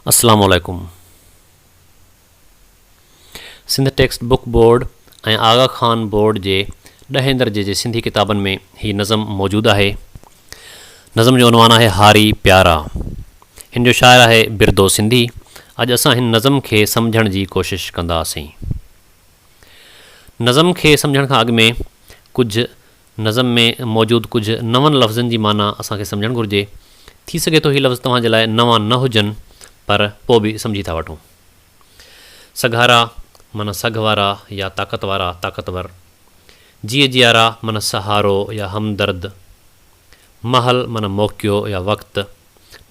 अस्सलामु अलैकुम। Sindh text book board ऐं आगा खान बोर्ड जे 10हें दर्जे जे सिंधी किताबनि में ही नज़म मौजूदु आहे। नज़म जो उनवान आहे हारी प्यारा। हिन जो शाइर आहे बिरदो सिंधी। अॼु असां हिन नज़म खे सम्झण जी कोशिशि कंदासीं। नज़म खे सम्झण खां अॻु में कुझु नज़म में मौजूदु कुझु नवनि लफ़्ज़नि जी माना असांखे सम्झणु घुरिजे। थी सघे थो हीअ लफ़्ज़ तव्हांजे लाइ नवां न हुजनि, पर पोइ बि सम्झी था वठूं। सघारा माना सघ वारा या ताक़त वारा, ताक़तवर। जीअ जियारा माना सहारो या हमदर्द। महल माना मौक़ियो या वक़्तु।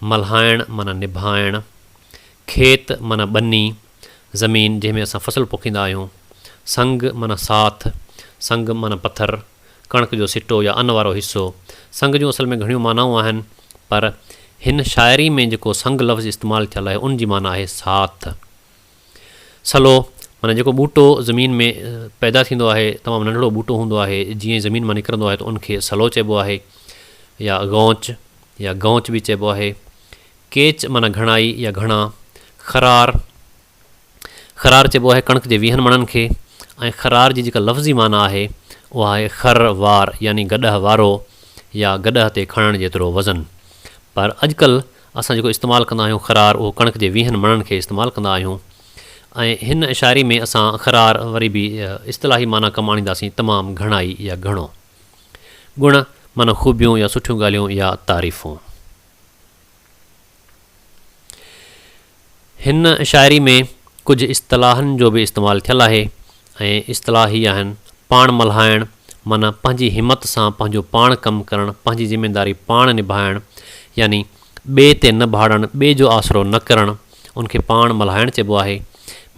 मल्हाइण माना निभाइण। खेत माना बनी, ज़मीन जंहिंमें असां फ़सुलु पोखींदा आहियूं। संग माना साथ। संग माना पथर, कणिक जो सिटो या अन वारो हिसो। संग जूं असल में घणियूं मानाऊं आहिनि, पर हिन शाइरी में जेको संग लफ़्ज़ इस्तेमालु थियल आहे उन जी माना आहे साथ। सलो माना जेको ॿूटो ज़मीन में पैदा थींदो आहे, तमामु नंढिड़ो ॿूटो हूंदो आहे, जीअं ज़मीन मां निकिरंदो आहे त उनखे सलो चइबो आहे, या गौच बि चइबो आहे। केच माना घणाई या घणा। खरार चइबो आहे कणिक जे वीहनि मणनि खे। ऐं खरार जी जेका लफ़्ज़ी माना आहे उहा आहे खर वार, यानी गॾह वारो या गॾह ते खणण जेतिरो वज़न। पर अॼुकल्ह असां जेको इस्तेमालु कंदा आहियूं खरार, उहो कणिक जे वीहनि मणनि खे इस्तेमालु कंदा आहियूं। ऐं हिन शाइरी में असां खरार वरी बि इस्तिलाही माना कमु आणींदासीं, तमामु घणाई या घणो। गुण माना ख़ूबियूं या सुठियूं ॻाल्हियूं या तारीफ़ूं। हिन शाइरी में कुझु इस्तिलाहनि जो बि इस्तेमालु थियलु आहे, ऐं इस्तिलाह ही आहिनि। पाण मल्हाइण माना पंहिंजी हिमत सां पंहिंजो पाण कमु करणु, पंहिंजी ज़िमेदारी पाण निभाइणु, यानी ॿिए ते न भाड़णु, ॿिए जो आसिरो न करणु, उनखे पाण मल्हाइणु चइबो आहे।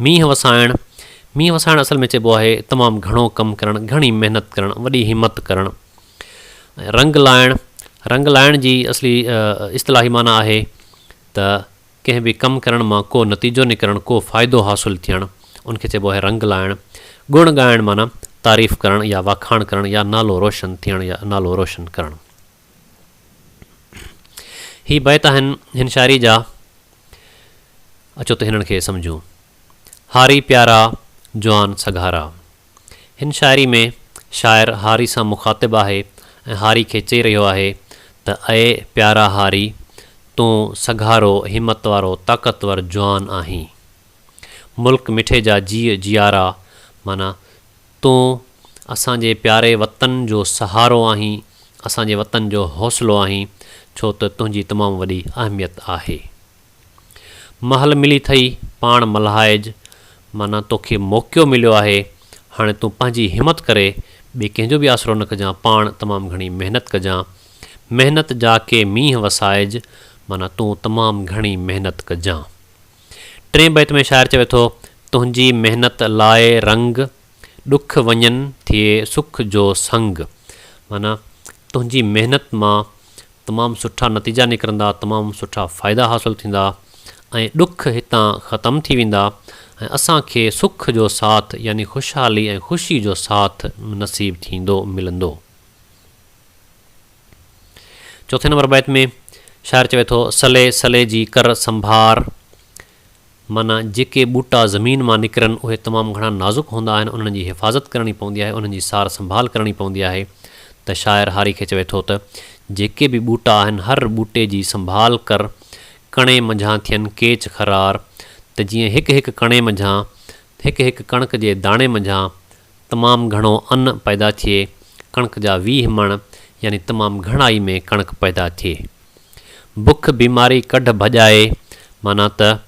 मींहुं वसाइणु असल में चइबो आहे तमामु घणो कमु करणु, घणी महिनत करणु, वॾी हिमत करणु। रंग लाइण जी असली इस्तिलाही माना आहे त कंहिं बि कमु करण मां को नतीजो निकिरणु, को फ़ाइदो हासिलु थियणु, उनखे चइबो आहे रंग लाइणु। गुण ॻाइणु माना तारीफ़ करणु या वाखाण करणु या नालो रोशन थियणु या नालो रोशन करणु। ही बैत आहिनि हिन शाइरी जा। अचो त हिननि खे सम्झूं। हारी प्यारा जवान सघारा। हिन शाइरी में शाइर हारी सां मुखातिब आहे ऐं हारी खे चई रहियो आहे त अए प्यारा हारी, तूं सघारो, हिमत वारो, ताक़तवर जवान आहीं। मुल्क मिठे जा जीअ जियारा माना तूं असांजे प्यारे वतन जो सहारो आहीं, असांजे वतन जो हौसलो आहीं, छो त तुंहिंजी तमामु वॾी अहमियत आहे। महल मिली अथई पाण मल्हाइज माना तोखे मौक़ियो मिलियो आहे, हाणे तूं पंहिंजी हिमत करे ॿिए कंहिंजो बि आसिरो न कजां, पाण तमामु घणी महिनत कजां। महिनत जा के मींहुं वसाइज माना तूं तमामु घणी महिनत कजां। टे बैत में शाइर चवे थो, तुंहिंजी महिनत लाए रंग, ॾुख वञनि थिए सुख जो संग। माना तुंहिंजी महिनत मां तमामु सुठा नतीजा निकिरंदा, तमामु सुठा फ़ाइदा हासिलु थींदा, ऐं ॾुख हितां ख़तमु थी वेंदा, ऐं असांखे सुख जो साथ यानी ख़ुशहाली ऐं ख़ुशी जो साथ नसीबु थींदो, मिलंदो। चौथे नंबर बैत में शाइर चवे थो, सले जी कर संभार। माना जेके ॿूटा ज़मीन मां निकिरनि उहे तमामु घणा नाज़ुक हूंदा आहिनि, उन्हनि जी हिफ़ाज़त करणी पवंदी आहे, उन्हनि जी सार संभाल करणी पवंदी आहे। त शाइर हारी खे चवे थो त जेके बि ॿूटा आहिनि, हर ॿूटे जी संभाल कर। कणे मंझां थियनि केच खरार, त जीअं हिकु हिकु कणे मंझां, हिकु हिकु कणिक जे दाणे मंझां तमामु घणो अन्न पैदा थिए। कणिक जा 20 मण यानी तमामु घणाई में कणिक पैदा थिए। बुख बीमारी कढ भॼाए माना त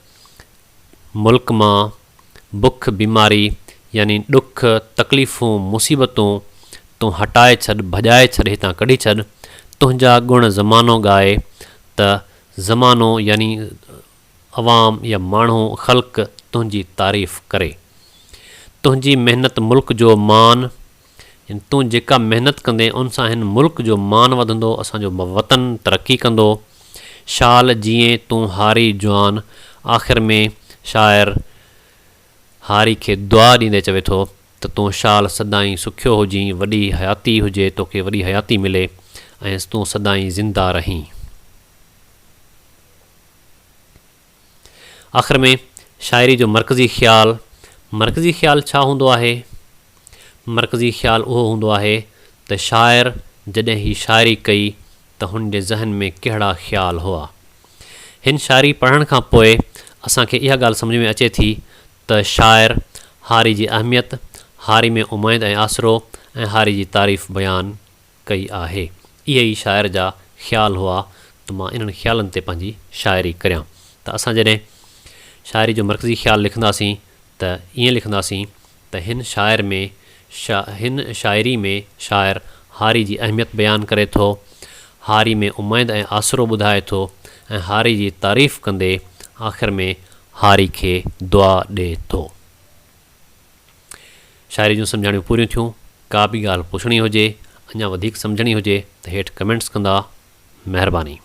मुल्क मां बुख बीमारी यानी ॾुख तकलीफ़ूं मुसीबतूं तूं हटाए छॾ, भॼाए छॾ, हितां कढी छॾ। तुंहिंजा गुण ज़मानो ॻाए, त ज़मानो यानी अवाम या माण्हू ख़ल्क़ तुंहिंजी तारीफ़ करे। तुंहिंजी महिनत मुल्क जो मान, तूं जेका महिनत कंदे उन सां हिन मुल्क जो मान वधंदो, असांजो वतन तरक़ी कंदो। शाल जीअं तूं हारी जवान। आख़िर में शाइर हारी खे दुआ ॾींदे चवे थो त तूं शाल सदाईं सुखियो हुजीं, वॾी हयाती हुजे, तोखे वॾी हयाती मिले, ऐं तूं सदाईं ज़िंदा रहीं। आख़िर में शाइरी जो मरकज़ी ख़्यालु छा हूंदो आहे? मरकज़ी ख़्यालु उहो हूंदो आहे त शाइर जॾहिं ही शाइरी कई त हुन जे ज़हन में कहिड़ा ख़्याल हुआ। हिन शाइरी पढ़ण खां पोइ असांखे इहा ॻाल्हि सम्झ में अचे थी त शाइर हारी जी अहमियत, हारी में उमेद ऐं आसिरो ऐं हारी जी तारीफ़ बयानु कई आहे। इहे ई शाइर जा ख़्याल हुआ त मां इन्हनि ख़्यालनि ते पंहिंजी शाइरी करियां। त असां जॾहिं शाइरी जो मरकज़ी ख़्यालु लिखंदासीं त ईअं लिखंदासीं त हिन शाइरी में शाइर हारी जी अहमियत बयानु करे थो, हारी में उमेद ऐं आसिरो ॿुधाए थो ऐं हारी जी तारीफ़ कंदे आख़िर में हारी खे दुआ ॾिए थो। शाइरी जूं सम्झाणियूं पूरियूं थियूं। का बि ॻाल्हि पुछणी हुजे, अञा वधीक सम्झणी हुजे त हेठि कमेंट्स कंदा। महिरबानी।